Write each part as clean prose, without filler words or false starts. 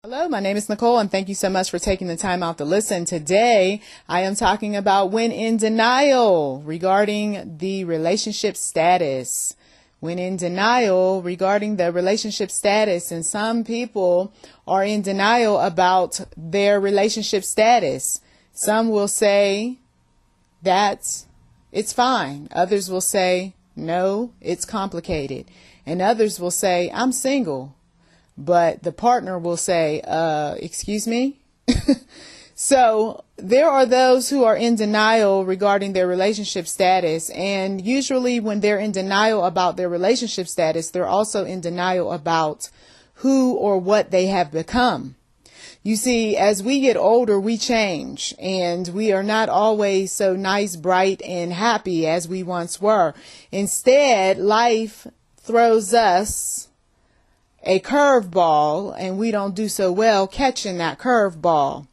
Hello, my name is Nicole, and thank you so much for taking the time out to listen. Today, I am talking about when in denial regarding the relationship status. When in denial regarding the relationship status, and some people are in denial about their relationship status. Some will say that it's fine. Others will say, no, it's complicated. And others will say, I'm single. But the partner will say, excuse me? So there are those who are in denial regarding their relationship status. And usually when they're in denial about their relationship status, they're also in denial about who or what they have become. You see, as we get older, we change, and we are not always so nice, bright, and happy as we once were. Instead, life throws us a curveball, and we don't do so well catching that curveball.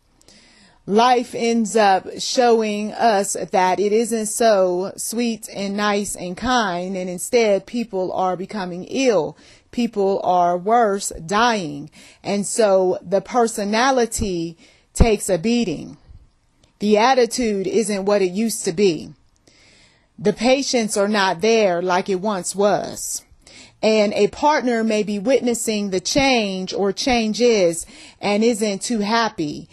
Life ends up showing us that it isn't so sweet and nice and kind, and instead people are becoming ill. People are worse, dying. And so the personality takes a beating. The attitude isn't what it used to be. The patience are not there like it once was. And a partner may be witnessing the change or changes and isn't too happy.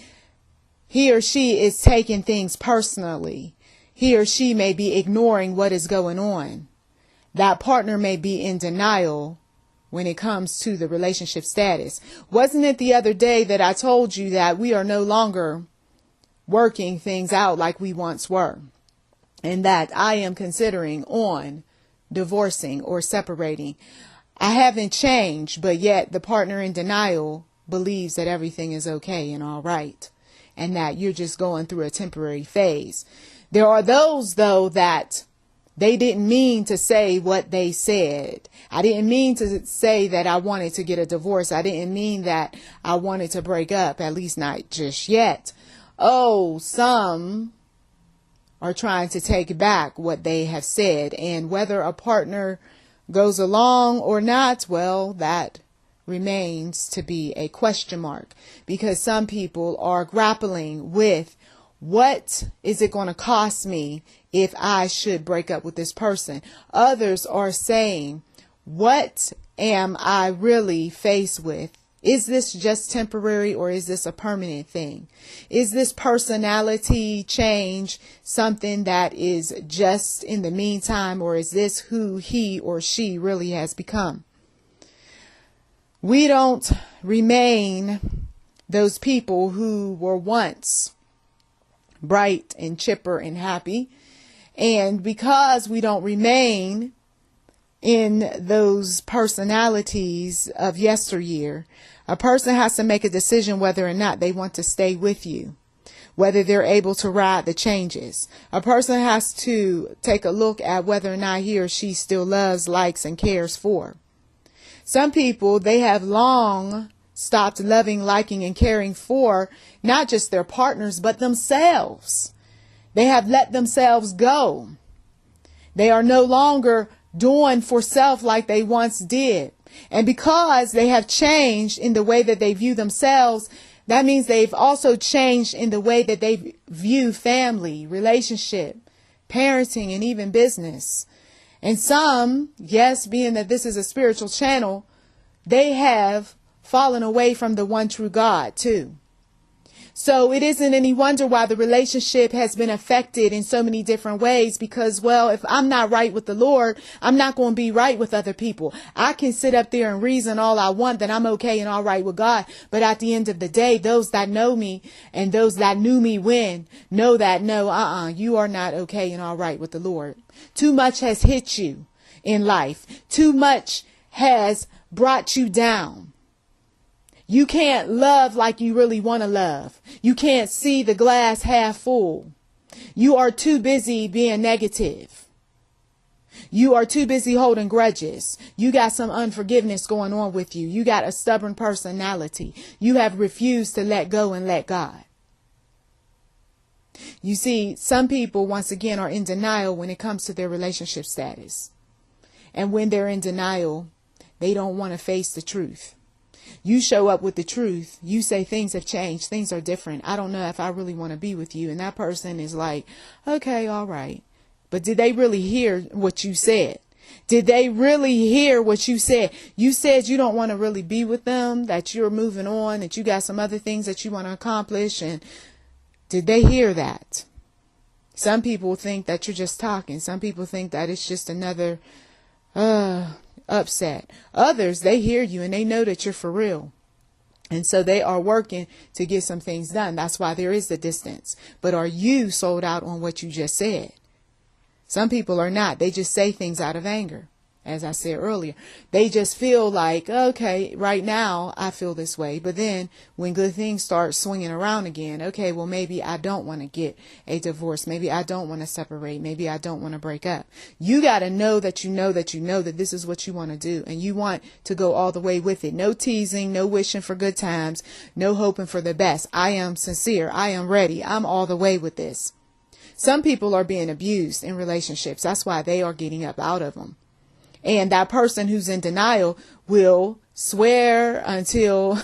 He or she is taking things personally. He or she may be ignoring what is going on. That partner may be in denial when it comes to the relationship status. Wasn't it the other day that I told you that we are no longer working things out like we once were, and that I am considering on divorcing or separating? I haven't changed, but yet the partner in denial believes that everything is okay and all right, and that you're just going through a temporary phase. There are those, though, that they didn't mean to say what they said. I didn't mean to say that I wanted to get a divorce. I didn't mean that I wanted to break up, at least not just yet. Oh, some are trying to take back what they have said, and whether a partner goes along or not, well, that remains to be a question mark, because some people are grappling with, what is it going to cost me if I should break up with this person? Others are saying, what am I really faced with? Is this just temporary, or is this a permanent thing? Is this personality change something that is just in the meantime, or is this who he or she really has become? We don't remain those people who were once bright and chipper and happy. And because we don't remain in those personalities of yesteryear, a person has to make a decision whether or not they want to stay with you, whether they're able to ride the changes. A person has to take a look at whether or not he or she still loves, likes, and cares for. Some people, they have long stopped loving, liking, and caring for not just their partners, but themselves. They have let themselves go. They are no longer doing for self like they once did. And because they have changed in the way that they view themselves, that means they've also changed in the way that they view family, relationship, parenting, and even business. And some, yes, being that this is a spiritual channel, they have fallen away from the one true God too. So it isn't any wonder why the relationship has been affected in so many different ways, because, well, if I'm not right with the Lord, I'm not going to be right with other people. I can sit up there and reason all I want that I'm okay and all right with God. But at the end of the day, those that know me and those that knew me when know that no, you are not okay and all right with the Lord. Too much has hit you in life. Too much has brought you down. You can't love like you really want to love. You can't see the glass half full. You are too busy being negative. You are too busy holding grudges. You got some unforgiveness going on with you. You got a stubborn personality. You have refused to let go and let God. You see, some people, once again, are in denial when it comes to their relationship status. And when they're in denial, they don't want to face the truth. You show up with the truth. You say things have changed. Things are different. I don't know if I really want to be with you. And that person is like, okay, all right. But did they really hear what you said? Did they really hear what you said? You said you don't want to really be with them, that you're moving on, that you got some other things that you want to accomplish. And did they hear that? Some people think that you're just talking. Some people think that it's just another upset. Others, they hear you and they know that you're for real. And so they are working to get some things done. That's why there is the distance. But are you sold out on what you just said? Some people are not. They just say things out of anger. As I said earlier, they just feel like, okay, right now I feel this way. But then when good things start swinging around again, okay, well, maybe I don't want to get a divorce. Maybe I don't want to separate. Maybe I don't want to break up. You got to know that you know that you know that this is what you want to do. And you want to go all the way with it. No teasing, no wishing for good times, no hoping for the best. I am sincere. I am ready. I'm all the way with this. Some people are being abused in relationships. That's why they are getting up out of them. And that person who's in denial will swear until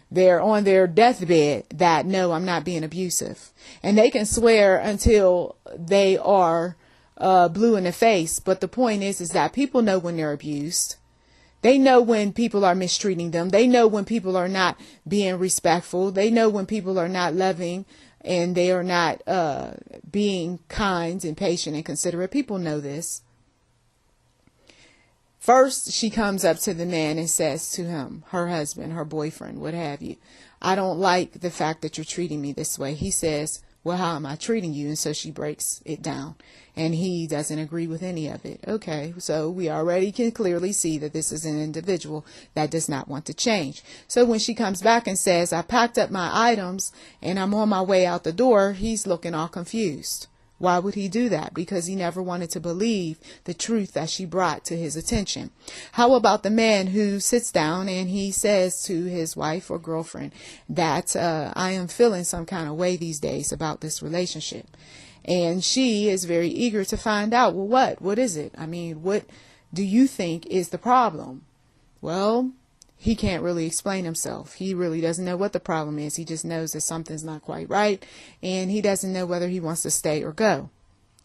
they're on their deathbed that, no, I'm not being abusive. And they can swear until they are blue in the face. But the point is that people know when they're abused. They know when people are mistreating them. They know when people are not being respectful. They know when people are not loving and they are not being kind and patient and considerate. People know this. First, she comes up to the man and says to him, her husband, her boyfriend, what have you, I don't like the fact that you're treating me this way. He says, well, how am I treating you? And so she breaks it down and he doesn't agree with any of it. Okay, so we already can clearly see that this is an individual that does not want to change. So when she comes back and says, I packed up my items and I'm on my way out the door, he's looking all confused. Why would he do that? Because he never wanted to believe the truth that she brought to his attention. How about the man who sits down and he says to his wife or girlfriend that I am feeling some kind of way these days about this relationship. And she is very eager to find out, well, what is it? I mean, what do you think is the problem? Well, he can't really explain himself. He really doesn't know what the problem is. He just knows that something's not quite right. And he doesn't know whether he wants to stay or go.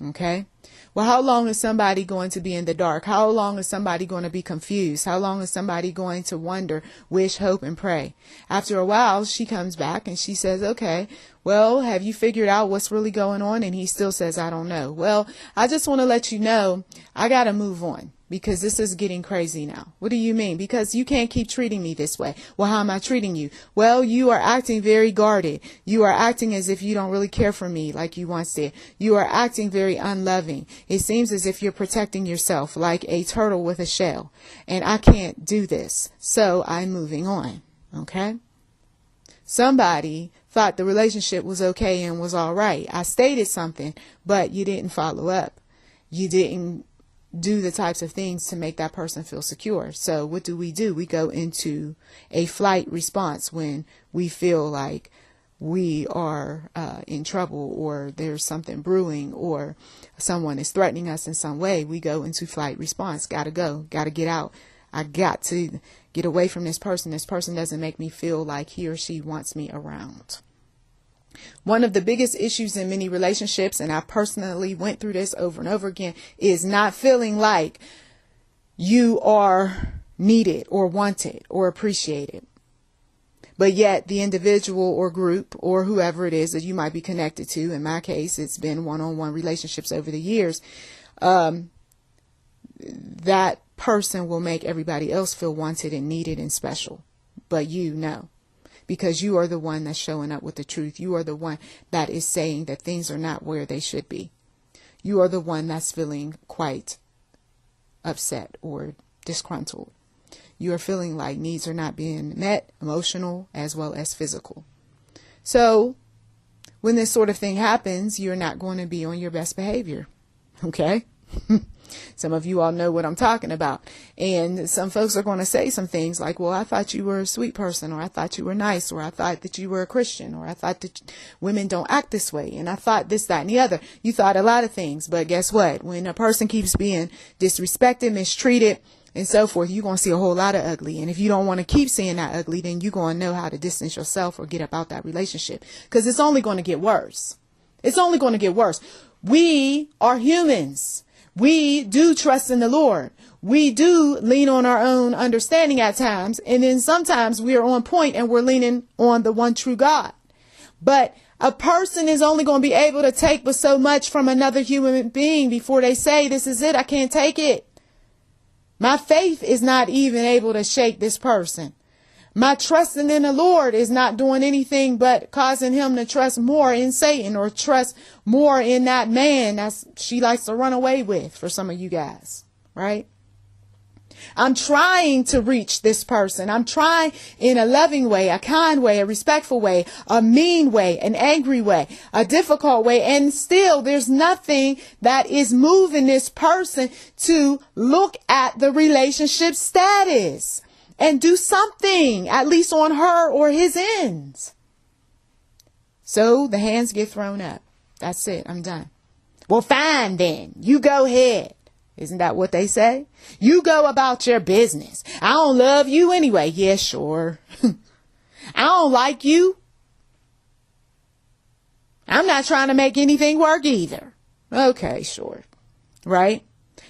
Okay. Well, how long is somebody going to be in the dark? How long is somebody going to be confused? How long is somebody going to wonder, wish, hope, and pray? After a while, she comes back and she says, okay, well, have you figured out what's really going on? And he still says, I don't know. Well, I just want to let you know, I got to move on. Because this is getting crazy now. What do you mean? Because you can't keep treating me this way. Well, how am I treating you? Well, you are acting very guarded. You are acting as if you don't really care for me like you once did. You are acting very unloving. It seems as if you're protecting yourself like a turtle with a shell. And I can't do this. So I'm moving on. Okay? Somebody thought the relationship was okay and was all right. I stated something, but you didn't follow up. You didn't do the types of things to make that person feel secure. So what do? We go into a flight response when we feel like we are in trouble or there's something brewing or someone is threatening us in some way. We go into flight response. Gotta go. Gotta get out. I got to get away from this person. This person doesn't make me feel like he or she wants me around. One of the biggest issues in many relationships, and I personally went through this over and over again, is not feeling like you are needed or wanted or appreciated. But yet the individual or group or whoever it is that you might be connected to, in my case, it's been one-on-one relationships over the years, that person will make everybody else feel wanted and needed and special. But you know. Because you are the one that's showing up with the truth. You are the one that is saying that things are not where they should be. You are the one that's feeling quite upset or disgruntled. You are feeling like needs are not being met, emotional as well as physical. So when this sort of thing happens, you're not going to be on your best behavior. Okay? Some of you all know what I'm talking about. And some folks are going to say some things like, well, I thought you were a sweet person, or I thought you were nice, or I thought that you were a Christian, or I thought that women don't act this way. And I thought this, that, and the other. You thought a lot of things. But guess what? When a person keeps being disrespected, mistreated, and so forth, you're going to see a whole lot of ugly. And if you don't want to keep seeing that ugly, then you're going to know how to distance yourself or get up out that relationship, because it's only going to get worse. It's only going to get worse. We are humans. We do trust in the Lord. We do lean on our own understanding at times. And then sometimes we are on point and we're leaning on the one true God. But a person is only going to be able to take but so much from another human being before they say, this is it, I can't take it. My faith is not even able to shake this person. My trusting in the Lord is not doing anything but causing him to trust more in Satan, or trust more in that man that she likes to run away with, for some of you guys, right? I'm trying to reach this person. I'm trying in a loving way, a kind way, a respectful way, a mean way, an angry way, a difficult way. And still there's nothing that is moving this person to look at the relationship status and do something, at least on her or his ends. So the hands get thrown up. That's it. I'm done. Well, fine then. You go ahead. Isn't that what they say? You go about your business. I don't love you anyway. Yeah, sure. I don't like you. I'm not trying to make anything work either. Okay, sure. Right?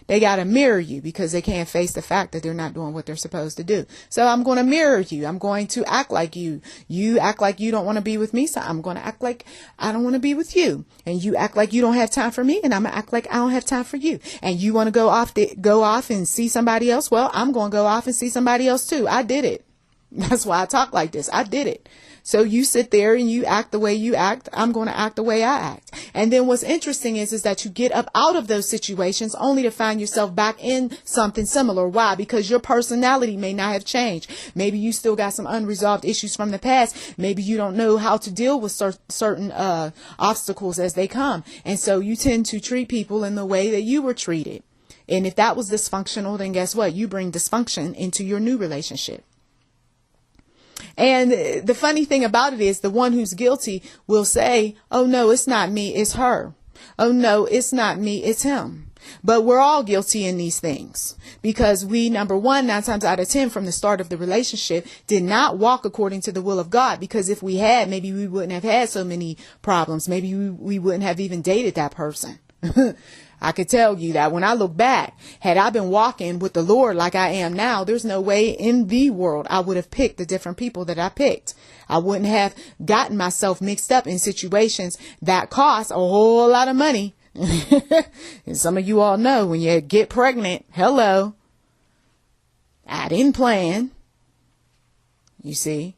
They got to mirror you because they can't face the fact that they're not doing what they're supposed to do. So I'm going to mirror you. I'm going to act like you. You act like you don't want to be with me. So I'm going to act like I don't want to be with you. And you act like you don't have time for me. And I'm going to act like I don't have time for you. And you want to go off and see somebody else. Well, I'm going to go off and see somebody else too. I did it. That's why I talk like this. I did it. So you sit there and you act the way you act. I'm going to act the way I act. And then what's interesting is that you get up out of those situations only to find yourself back in something similar. Why? Because your personality may not have changed. Maybe you still got some unresolved issues from the past. Maybe you don't know how to deal with certain obstacles as they come. And so you tend to treat people in the way that you were treated. And if that was dysfunctional, then guess what? You bring dysfunction into your new relationship. And the funny thing about it is the one who's guilty will say, oh, no, it's not me, it's her. Oh, no, it's not me, it's him. But we're all guilty in these things because we, number one, 9 times out of 10 from the start of the relationship did not walk according to the will of God. Because if we had, maybe we wouldn't have had so many problems. Maybe we wouldn't have even dated that person. I could tell you that when I look back, had I been walking with the Lord like I am now, there's no way in the world I would have picked the different people that I picked. I wouldn't have gotten myself mixed up in situations that cost a whole lot of money. And some of you all know when you get pregnant, hello, I didn't plan, you see.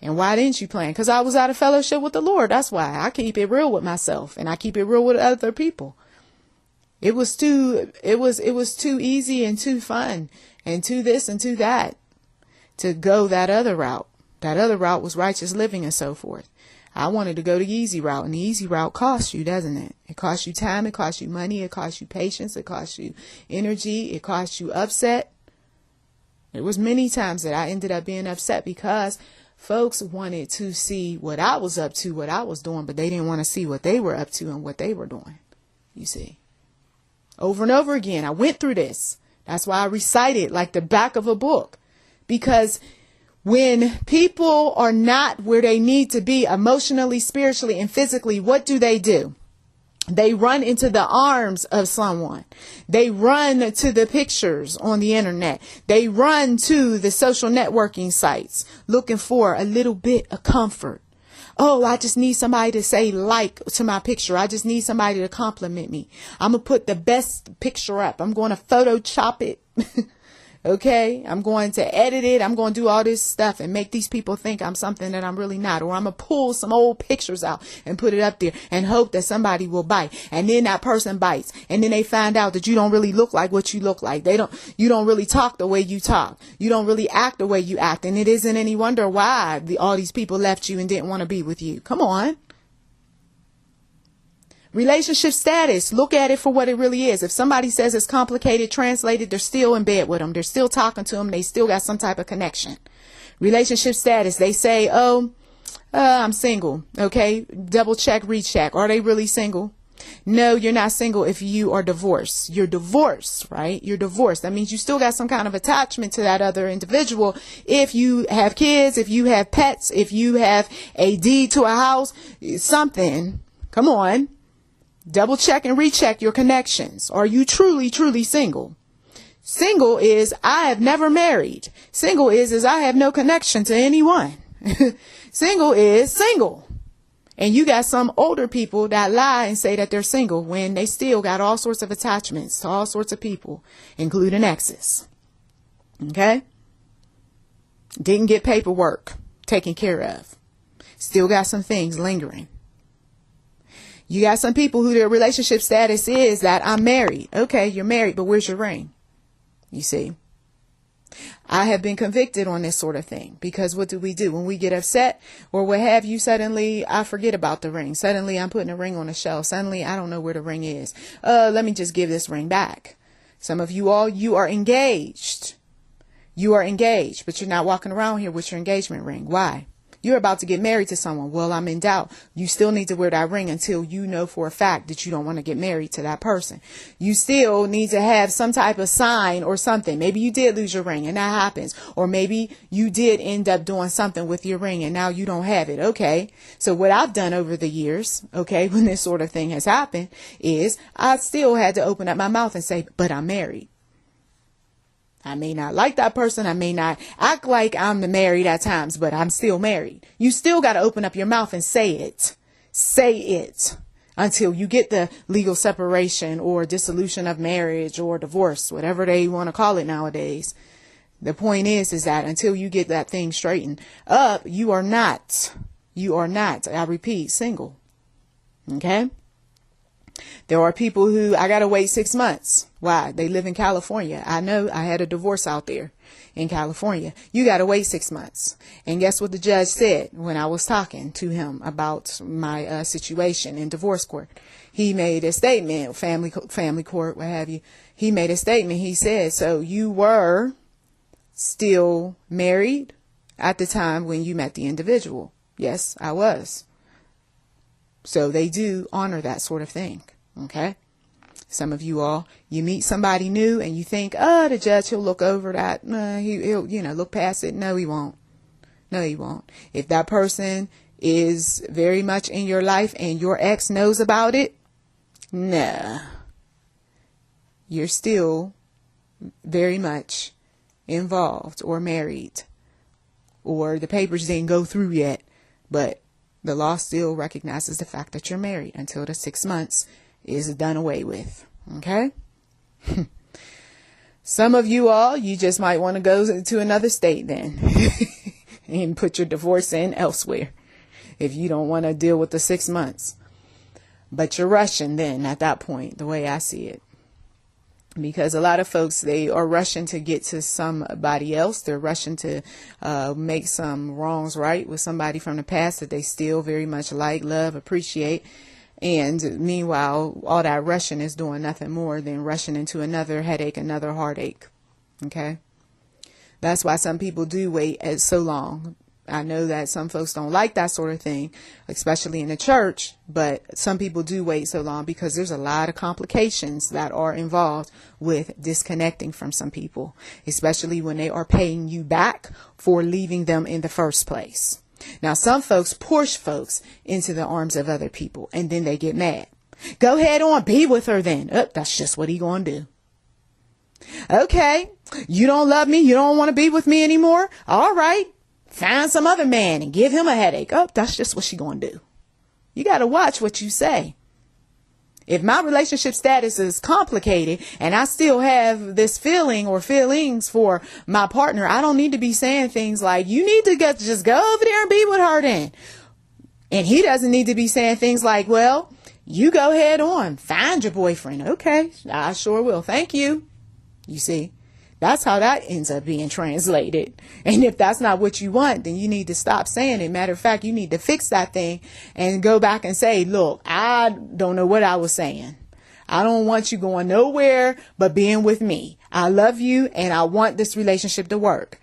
And why didn't you plan? Because I was out of fellowship with the Lord. That's why I keep it real with myself and I keep it real with other people. It was too easy and too fun and too this and too that to go that other route. That other route was righteous living and so forth. I wanted to go the easy route, and the easy route costs you, doesn't it? It costs you time. It costs you money. It costs you patience. It costs you energy. It costs you upset. There was many times that I ended up being upset because folks wanted to see what I was up to, what I was doing, but they didn't want to see what they were up to and what they were doing. You see. Over and over again, I went through this. That's why I recite it like the back of a book. Because when people are not where they need to be emotionally, spiritually, and physically, what do? They run into the arms of someone. They run to the pictures on the internet. They run to the social networking sites looking for a little bit of comfort. Oh, I just need somebody to say like to my picture. I just need somebody to compliment me. I'm going to put the best picture up. I'm going to Photoshop it. Okay. I'm going to edit it. I'm going to do all this stuff and make these people think I'm something that I'm really not. Or I'm going to pull some old pictures out and put it up there and hope that somebody will bite. And then that person bites. And then they find out that you don't really look like what you look like. You don't really talk the way you talk. You don't really act the way you act. And it isn't any wonder why all these people left you and didn't want to be with you. Come on. Relationship status, look at it for what it really is. If somebody says it's complicated, translated, they're still in bed with them. They're still talking to them. They still got some type of connection. Relationship status, they say, I'm single. Okay, double check, recheck. Are they really single? No, you're not single if you are divorced. You're divorced, right? You're divorced. That means you still got some kind of attachment to that other individual. If you have kids, if you have pets, if you have a deed to a house, something, come on, double check and recheck your connections. Are you truly, truly single? Single is I have never married. Single is I have no connection to anyone. Single is single. And you got some older people that lie and say that they're single when they still got all sorts of attachments to all sorts of people, including exes. Okay? Didn't get paperwork taken care of. Still got some things lingering. You got some people who their relationship status is that I'm married. Okay, you're married, but where's your ring? You see, I have been convicted on this sort of thing because what do? When we get upset or what have you, suddenly I forget about the ring. Suddenly I'm putting a ring on a shelf. Suddenly I don't know where the ring is. Let me just give this ring back. Some of you all, you are engaged. You are engaged, but you're not walking around here with your engagement ring. Why? You're about to get married to someone. Well, I'm in doubt. You still need to wear that ring until you know for a fact that you don't want to get married to that person. You still need to have some type of sign or something. Maybe you did lose your ring and that happens. Or maybe you did end up doing something with your ring and now you don't have it. Okay. So what I've done over the years, okay, when this sort of thing has happened is I still had to open up my mouth and say, but I'm married. I may not like that person. I may not act like I'm married at times, but I'm still married. You still got to open up your mouth and say it. Say it until you get the legal separation or dissolution of marriage or divorce, whatever they want to call it nowadays. The point is that until you get that thing straightened up, you are not, I repeat, single. Okay. There are people who I got to wait 6 months. Why? They live in California. I know I had a divorce out there in California. You got to wait 6 months. And guess what the judge said when I was talking to him about my situation in divorce court? He made a statement, family court, what have you. He made a statement. He said, so you were still married at the time when you met the individual? Yes, I was. So they do honor that sort of thing. Okay. Some of you all, you meet somebody new and you think, the judge, he'll look over that. He'll, look past it. No, he won't. No, he won't. If that person is very much in your life and your ex knows about it, nah, you're still very much involved or married, or the papers didn't go through yet, but the law still recognizes the fact that you're married until the 6 months is done away with. Okay. Some of you all, you just might want to go to another state then and put your divorce in elsewhere if you don't want to deal with the 6 months. But you're rushing then at that point, the way I see it. Because a lot of folks, they are rushing to get to somebody else. They're rushing to make some wrongs right with somebody from the past that they still very much like, love, appreciate. And meanwhile, all that rushing is doing nothing more than rushing into another headache, another heartache. Okay. That's why some people do wait so long. I know that some folks don't like that sort of thing, especially in the church, but some people do wait so long because there's a lot of complications that are involved with disconnecting from some people, especially when they are paying you back for leaving them in the first place. Now, some folks push folks into the arms of other people and then they get mad. Go ahead on, be with her then. That's just what he gonna do. Okay, you don't love me, you don't want to be with me anymore. All right. Find some other man and give him a headache. That's just what she gonna do. You got to watch what you say. If my relationship status is complicated and I still have this feeling or feelings for my partner, I don't need to be saying things like, you need to just go over there and be with her then. And he doesn't need to be saying things like, well, you go ahead on, find your boyfriend. Okay, I sure will. Thank you. You see? That's how that ends up being translated. And if that's not what you want, then you need to stop saying it. Matter of fact, you need to fix that thing and go back and say, look, I don't know what I was saying. I don't want you going nowhere but being with me. I love you and I want this relationship to work.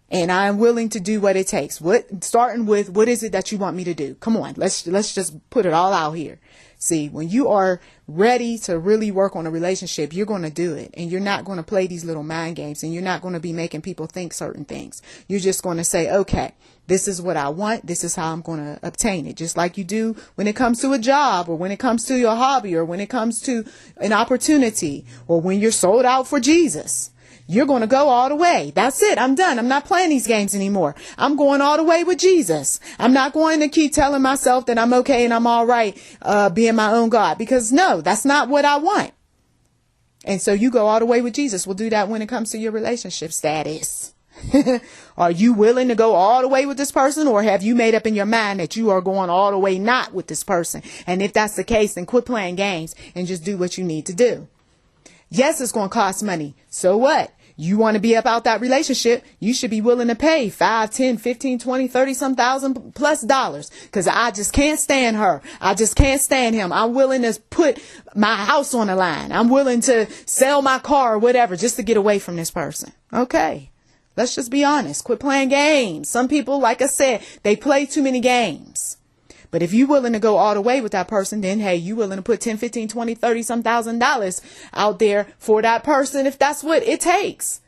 And I'm willing to do what it takes. Starting with, what is it that you want me to do? Come on, let's just put it all out here. See, when you are ready to really work on a relationship, you're going to do it. And you're not going to play these little mind games, and you're not going to be making people think certain things. You're just going to say, okay, this is what I want. This is how I'm going to obtain it. Just like you do when it comes to a job, or when it comes to your hobby, or when it comes to an opportunity, or when you're sold out for Jesus. You're going to go all the way. That's it. I'm done. I'm not playing these games anymore. I'm going all the way with Jesus. I'm not going to keep telling myself that I'm okay and I'm all right, being my own God, because no, that's not what I want. And so you go all the way with Jesus. We'll do that when it comes to your relationship status. Are you willing to go all the way with this person, or have you made up in your mind that you are going all the way not with this person? And if that's the case, then quit playing games and just do what you need to do. Yes, it's going to cost money. So what? You want to be about that relationship, you should be willing to pay 5, 10, 15, 20, 30 some thousand plus dollars, because I just can't stand her. I just can't stand him. I'm willing to put my house on the line. I'm willing to sell my car or whatever just to get away from this person. Okay. Let's just be honest. Quit playing games. Some people, like I said, they play too many games. But if you're willing to go all the way with that person, then hey, you willing to put 10, 15, 20, 30 some $1,000s out there for that person, if that's what it takes.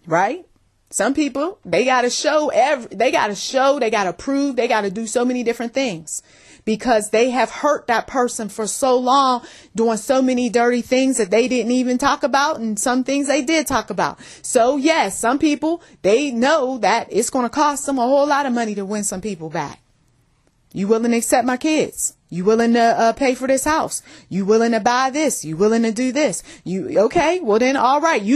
Right? Some people, they got to show, they got to prove, they got to do so many different things, because they have hurt that person for so long, doing so many dirty things that they didn't even talk about, and some things they did talk about. So yes, some people, they know that it's going to cost them a whole lot of money to win some people back. You willing to accept my kids? You willing to pay for this house? You willing to buy this? You willing to do this? Okay? Well then, all right. You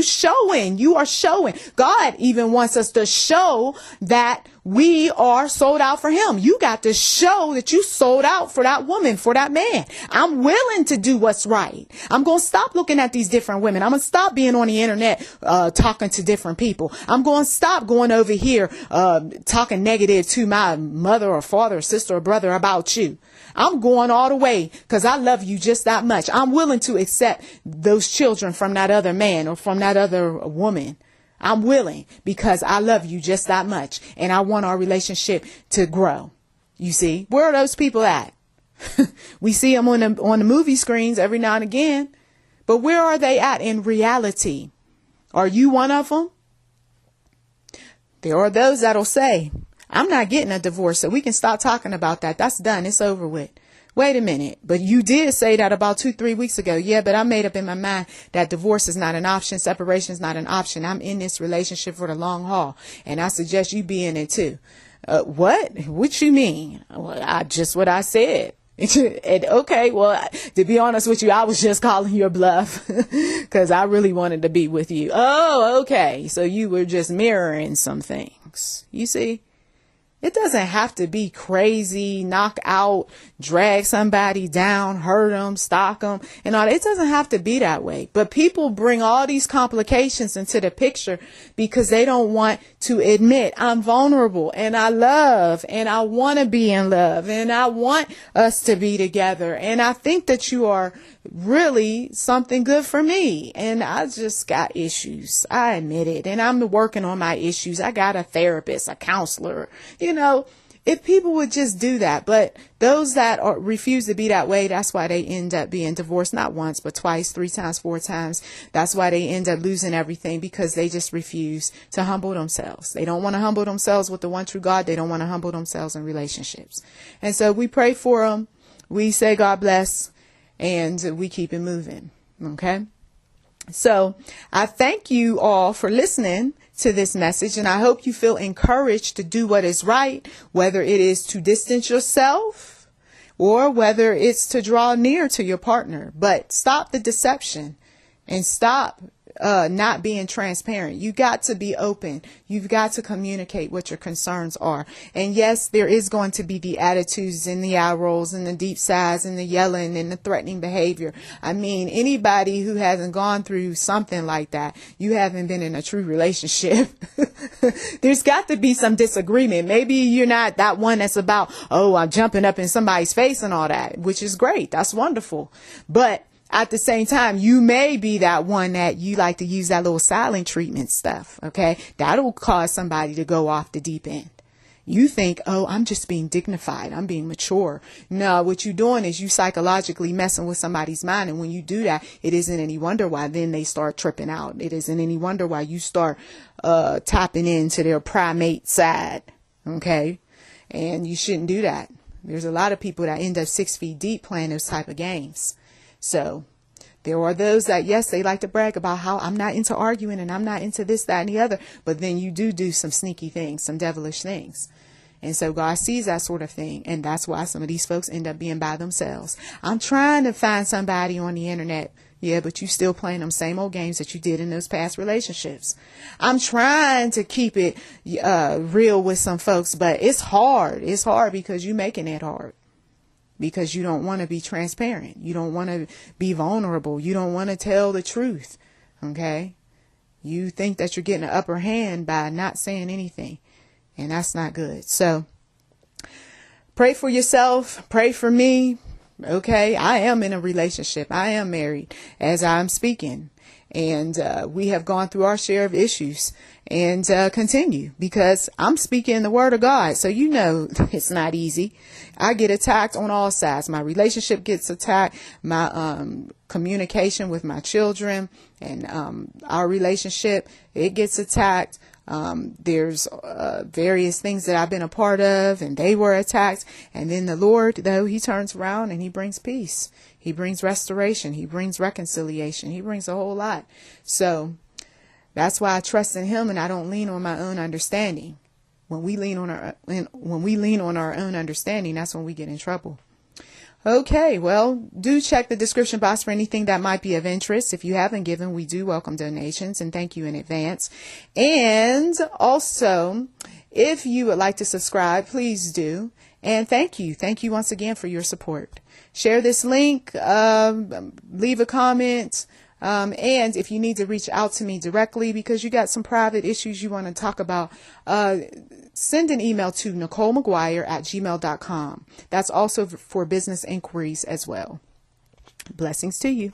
are showing. God even wants us to show that we are sold out for him. You got to show that you sold out for that woman, for that man. I'm willing to do what's right. I'm going to stop looking at these different women. I'm going to stop being on the internet, talking to different people. I'm going to stop going over here, talking negative to my mother or father or sister or brother about you. I'm going all the way because I love you just that much. I'm willing to accept those children from that other man or from that other woman. I'm willing because I love you just that much. And I want our relationship to grow. You see, where are those people at? We see them on the movie screens every now and again. But where are they at in reality? Are you one of them? There are those that'll say, I'm not getting a divorce, so we can stop talking about that. That's done. It's over with. Wait a minute. But you did say that about 2-3 weeks ago. Yeah, but I made up in my mind that divorce is not an option. Separation is not an option. I'm in this relationship for the long haul, and I suggest you be in it too. What? What you mean? Well, just what I said. And okay, well, to be honest with you, I was just calling your bluff because I really wanted to be with you. Oh, okay. So you were just mirroring some things. You see? It doesn't have to be crazy, knock out, drag somebody down, hurt them, stalk them, and all that. It doesn't have to be that way. But people bring all these complications into the picture because they don't want to admit I'm vulnerable and I love and I want to be in love and I want us to be together. And I think that you are really something good for me. And I just got issues. I admit it. And I'm working on my issues. I got a therapist, a counselor. You know, if people would just do that. But those that refuse to be that way, that's why they end up being divorced, not once, but twice, 3 times, 4 times. That's why they end up losing everything, because they just refuse to humble themselves. They don't want to humble themselves with the one true God. They don't want to humble themselves in relationships. And so we pray for them. We say, God bless, and we keep it moving. Okay. So I thank you all for listening to this message, and I hope you feel encouraged to do what is right, whether it is to distance yourself or whether it's to draw near to your partner. But stop the deception and stop not being transparent. You got to be open. You've got to communicate what your concerns are. And yes, there is going to be the attitudes and the eye rolls and the deep sighs and the yelling and the threatening behavior. I mean, anybody who hasn't gone through something like that, you haven't been in a true relationship. There's got to be some disagreement. Maybe you're not that one that's about, oh, I'm jumping up in somebody's face and all that, which is great. That's wonderful. But at the same time, you may be that one that you like to use that little silent treatment stuff. Okay. That'll cause somebody to go off the deep end. You think, oh, I'm just being dignified. I'm being mature. No, what you're doing is you psychologically messing with somebody's mind. And when you do that, it isn't any wonder why then they start tripping out. It isn't any wonder why you start tapping into their primate side. Okay. And you shouldn't do that. There's a lot of people that end up 6 feet deep playing those type of games. So there are those that, yes, they like to brag about how I'm not into arguing and I'm not into this, that, and the other. But then you do some sneaky things, some devilish things. And so God sees that sort of thing. And that's why some of these folks end up being by themselves. I'm trying to find somebody on the internet. Yeah, but you still playing them same old games that you did in those past relationships. I'm trying to keep it real with some folks, but it's hard. It's hard because you're making it hard. Because you don't want to be transparent. You don't want to be vulnerable. You don't want to tell the truth. Okay? You think that you're getting an upper hand by not saying anything. And that's not good. So pray for yourself. Pray for me. Okay? I am in a relationship. I am married as I'm speaking. And we have gone through our share of issues and continue because I'm speaking the word of God. So, you know, it's not easy. I get attacked on all sides. My relationship gets attacked. My communication with my children and our relationship, it gets attacked. There's various things that I've been a part of and they were attacked. And then the Lord, though, he turns around and he brings peace. He brings restoration. He brings reconciliation. He brings a whole lot. So that's why I trust in him and I don't lean on my own understanding. When we lean on our own understanding, that's when we get in trouble. Okay, well, do check the description box for anything that might be of interest. If you haven't given, we do welcome donations and thank you in advance. And also, if you would like to subscribe, please do. And thank you. Thank you once again for your support. Share this link, leave a comment. And if you need to reach out to me directly because you got some private issues you want to talk about, send an email to NichollMcGuire@gmail.com. That's also for business inquiries as well. Blessings to you.